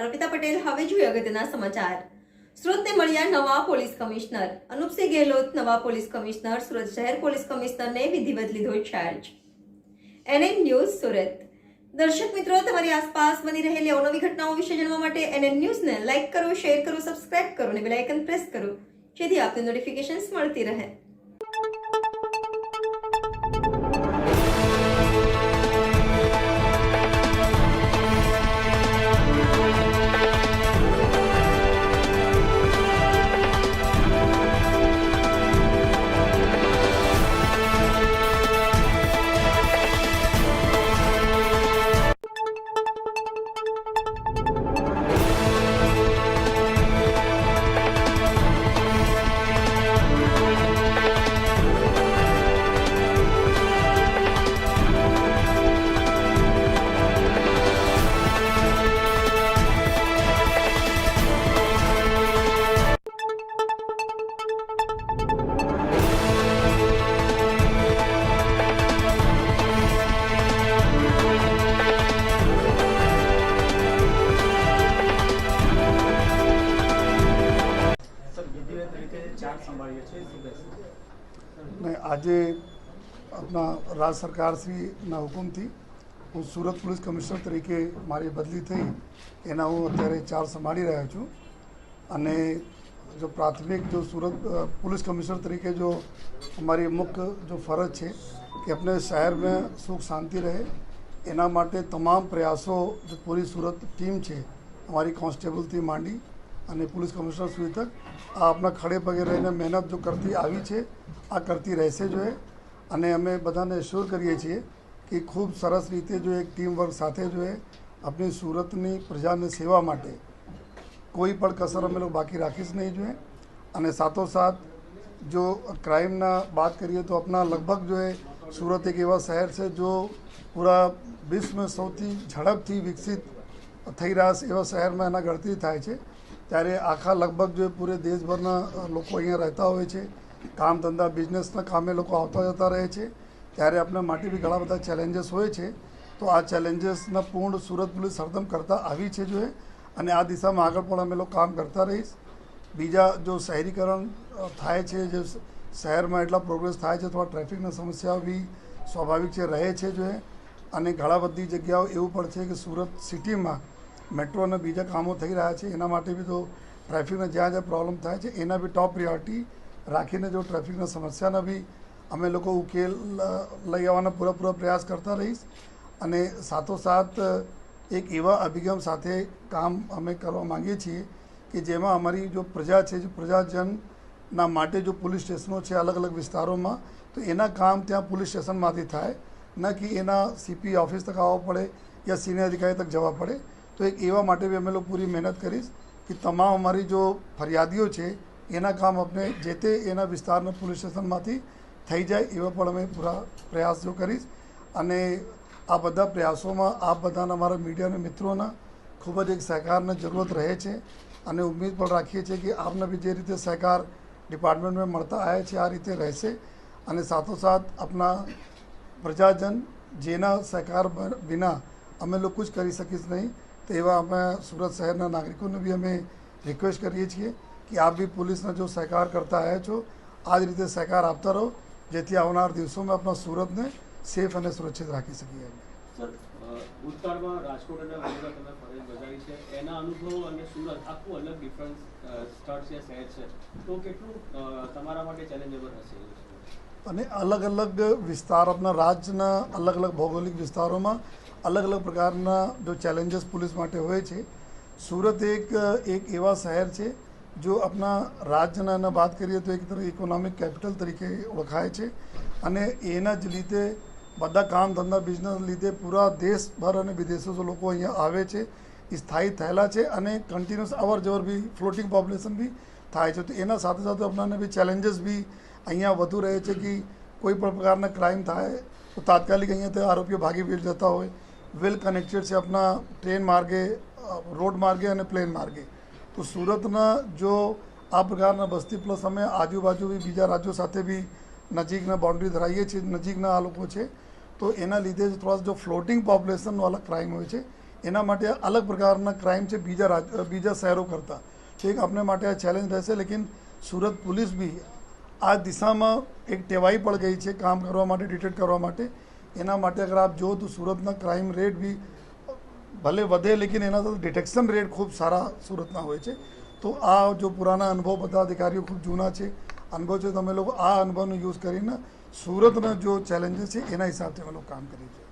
નમસ્કાર, અર્પિતા પટેલ. હવે જોઈએ અગત્યના સમાચાર. સુરતને મળ્યા નવા પોલીસ કમિશનર. અનુપસિંહ ગેહલોત નવા પોલીસ કમિશનર. સુરત શહેર પોલીસ કમિશનરને વિધિવત લીધો ચાર્જ. NN news Surat. દર્શક મિત્રો, તમારી આસપાસ બની રહેલી અવનવી ઘટનાઓ વિશે જાણવા માટે NN ન્યૂઝને લાઇક કરો, શેર કરો, સબસ્ક્રાઇબ કરો અને બેલ આઇકન પ્રેસ કરો, જેથી આપને નોટિફિકેશન્સ મળતી રહે. આજે આપણા રાજ્ય સરકારશ્રીના હુકમથી હું સુરત પોલીસ કમિશનર તરીકે મારી બદલી થઈ એના હું અત્યારે ચાર્જ સંભાળી રહ્યો છું. અને જો પ્રાથમિક જો સુરત पुलिस कमिश्नर तरीके जो हमारी मुख्य जो फ़र्ज है कि अपने शहर में सुख शांति रहे, एना माटे तमाम प्रयासों जो पूरी सूरत टीम है हमारी कांस्टेबल थी मांडी અને પોલીસ કમિશનર સુધી તક આ આપણા ખડે પગે રહીને મહેનત જો કરતી આવી છે, આ કરતી રહેશે જોઈએ. અને અમે બધાને એશ્યોર કરીએ છીએ કે ખૂબ સરસ રીતે જો એક ટીમ વર્ક સાથે જોઈએ આપણી સુરતની પ્રજાની સેવા માટે કોઈ પણ કસર અમે લોકો બાકી રાખીશ નહીં જોઈએ. અને સાથોસાથ જો ક્રાઇમના બાત કરીએ તો આપણા લગભગ જો सूरत एक एवा शहर है जो पूरा विश्व में સૌથી ઝડપથી વિકસિત થઈ રહ્યા છે એવા શહેરમાં એના ગણતરી થાય છે. ત્યારે આખા લગભગ જો પૂરે દેશભરના લોકો અહીંયા રહેતા હોય છે, કામ ધંધા બિઝનેસના કામે લોકો આવતા જતા રહે છે. ત્યારે આપણા માટે બી ઘણા બધા ચેલેન્જીસ હોય છે. તો આ ચેલેન્જીસના પૂર્ણ સુરત પોલીસ હરદમ કરતા આવી છે જોઈએ. અને આ દિશામાં આગળ પણ અમે લોકો કામ કરતા રહીશ. બીજા જો શહેરીકરણ થાય છે, જે શહેરમાં એટલા પ્રોગ્રેસ થાય છે, થોડા ટ્રાફિકની સમસ્યાઓ બી સ્વાભાવિક છે રહે છે જોઈએ. અને ઘણા બધી જગ્યાઓ એવું પણ છે કે સુરત સિટીમાં મેટ્રો અને બીજા કામો થઈ રહ્યા છે, એના માટે બી તો ટ્રાફિકના જ્યાં જ્યાં પ્રોબ્લેમ થાય છે એના બી ટોપ પ્રિયોરિટી રાખીને જો ટ્રાફિકના સમસ્યાના બી અમે લોકો ઉકેલ લઈ આવવાના પૂરા પ્રયાસ કરતા રહીશ. અને સાથોસાથ એક એવા અભિગમ સાથે કામ અમે કરવા માગીએ છીએ કે જેમાં અમારી જો પ્રજા છે, જો પ્રજાજનના માટે જો પોલીસ સ્ટેશનો છે અલગ અલગ વિસ્તારોમાં, તો એના કામ ત્યાં પોલીસ સ્ટેશનમાંથી થાય, ન કે એના CP ઓફિસ તક આવવા પડે યા સિનિયર અધિકારી તક જવા પડે. તો એક એવા માટે બી અમે લોકો પૂરી મહેનત કરીશ કે તમામ અમારી જો ફરિયાદીઓ છે એના કામ આપણે જે તે એના વિસ્તારના પોલીસ સ્ટેશનમાંથી થઈ જાય એવા પણ અમે પૂરા પ્રયાસ જો કરીશ. અને આ બધા પ્રયાસોમાં આપ બધાના અમારા મીડિયાના મિત્રોના ખૂબ જ એક સહકારની જરૂરત રહે છે. અને ઉમ્મીદ પણ રાખીએ છીએ કે આપને બી જે રીતે સહકાર ડિપાર્ટમેન્ટમાં મળતા આવ્યા છે આ રીતે રહેશે. અને સાથોસાથ આપણા પ્રજાજન જેના સહકાર વિના અમે લોકો જ કરી શકીશ નહીં, તો એવા અમે સુરત શહેરના નાગરિકોને બી અમે રિક્વેસ્ટ કરીએ છીએ કે આપ બી પોલીસના જો સહકાર કરતા આવ્યા છો આ જ રીતે સહકાર આપતા રહો, જેથી આવનાર દિવસોમાં આપણા સુરતને સેફ અને સુરક્ષિત રાખી શકીએ. સર, ભૂતકાળમાં રાજકોટ અને વડોદરા તમે ફરજ બજાવી છે, એના અનુભવો અને સુરત આખું અલગ ડિફરન્સ સ્થળ છે, શહેર છે, તો કેટલું તમારા માટે ચેલેન્જેબલ હશે? અને અલગ અલગ વિસ્તાર આપણા રાજ્યના અલગ અલગ ભૌગોલિક વિસ્તારોમાં અલગ અલગ પ્રકારના જો ચેલેન્જીસ પોલીસ માટે હોય છે. સુરત એક એવા શહેર છે જો આપણા રાજ્યના વાત કરીએ તો એક તરફ ઇકોનોમિક કેપિટલ તરીકે ઓળખાય છે. અને એના જ લીધે બધા કામ ધંધા બિઝનેસ લીધે પૂરા દેશભર અને વિદેશો લોકો અહીંયા આવે છે, સ્થાયી થયેલા છે. અને કન્ટિન્યુઅસ અવર જવર બી ફ્લોટિંગ પોપ્યુલેશન બી થાય છે. તો એના સાથે સાથે આપણાને બી ચેલેન્જીસ બી અહીંયા વધુ રહે છે કે કોઈ પણ પ્રકારના ક્રાઇમ થાય તો તાત્કાલિક અહીંયાથી આરોપીઓ ભાગી બી જતા હોય. વેલ કનેક્ટેડ છે આપણા ટ્રેન માર્ગે, રોડ માર્ગે અને પ્લેન માર્ગે. તો સુરતના જો આ પ્રકારના વસ્તી પ્લસ અમે આજુબાજુ બી બીજા રાજ્યો સાથે બી નજીકના બાઉન્ડ્રી ધરાવીએ છીએ, નજીકના આ લોકો છે, તો એના લીધે થોડા જો ફ્લોટિંગ પોપ્યુલેશનવાળા ક્રાઇમ હોય છે એના માટે અલગ પ્રકારના ક્રાઇમ છે બીજા શહેરો કરતાં, તો એક આપણે માટે આ ચેલેન્જ રહેશે. લેકિન સુરત પોલીસ બી આ દિશામાં એક ટેવાઈ પડ ગઈ છે કામ કરવા માટે, ડિટેક્ટ કરવા માટે. એના માટે અગર આપ જુઓ તો સુરતના ક્રાઇમ રેટ બી ભલે વધે, લેકિન એના તો ડિટેક્શન રેટ ખૂબ સારા સુરતના હોય છે. તો આ જો પુરાના અનુભવ બધા અધિકારીઓ ખૂબ જૂના છે, અનુભવ છે, તમે લોકો આ અનુભવનો યુઝ કરીને સુરતના જો ચેલેન્જીસ છે એના હિસાબથી અમે લોકો કામ કરીએ છીએ.